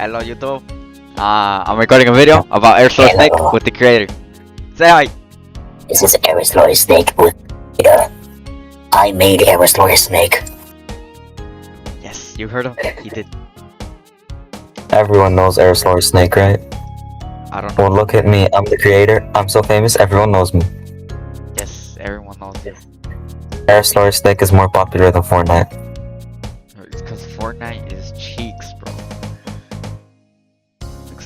Hello YouTube. I'm recording a video about Eris Snake Hello. with the creator. Say hi. This is Eris Snake with I made Eris Snake. Yes, you heard him. He did. Everyone knows Eris Snake, right? I don't know. Well, look at me. I'm the creator. I'm so famous. Everyone knows me. Yes, everyone knows this. Eris Snake is more popular than Fortnite. It's because Fortnite is cheeks, bro.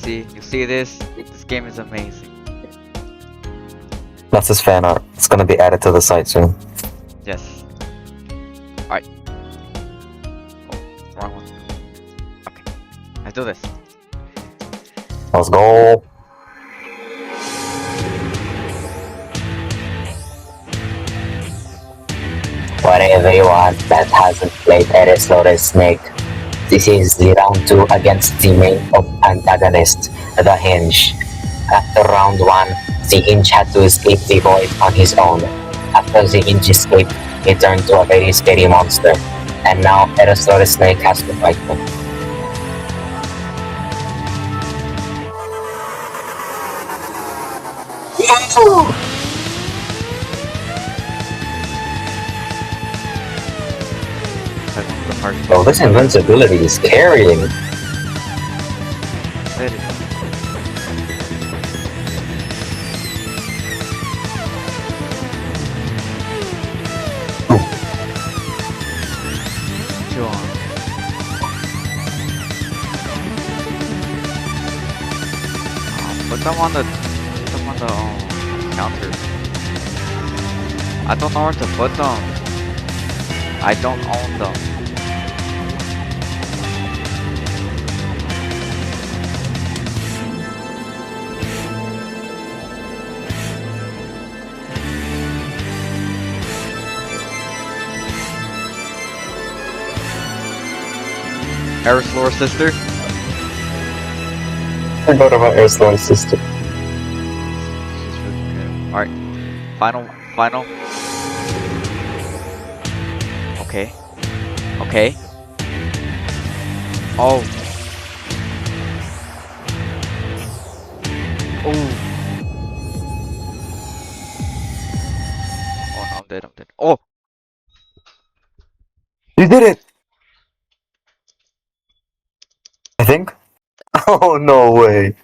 You see this? This game is amazing. That's his fan art. It's gonna be added to the site soon. Yes. Alright. Oh, wrong one. Okay. Let's do this. Let's go. For everyone that hasn't played Eris Snake, this is the round 2 against the main antagonist, the Hinge. After round 1, the Hinge had to escape the void on his own. After the Hinge escaped, he turned to a very scary monster, and now Eris Snake has to fight him. That's the hard Oh, this invincibility is carrying. It is. John. Put them on the counter. I don't know where to put them. I don't own them. Eris Lore sister. Forgot about Eris sister. She's really good. Alright. Final. Okay. Okay. Oh. Oh. Oh no, I'm dead. Oh! You did it! I think? Oh, no way.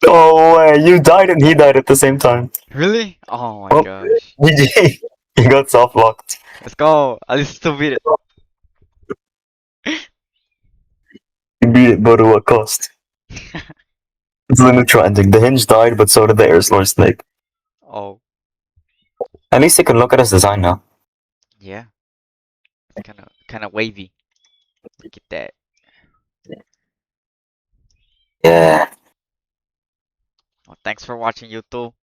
No way. You died and he died at the same time. Really? Oh my Oh. gosh. GG. You got soft-locked. Let's go. At least still beat it. You beat it, but at what cost? It's the neutral ending. The Hinge died, but so did the Eris Snake. Oh, At least you can look at his design now. yeah. It's kinda wavy. Look at that. Yeah. Well, thanks for watching YouTube.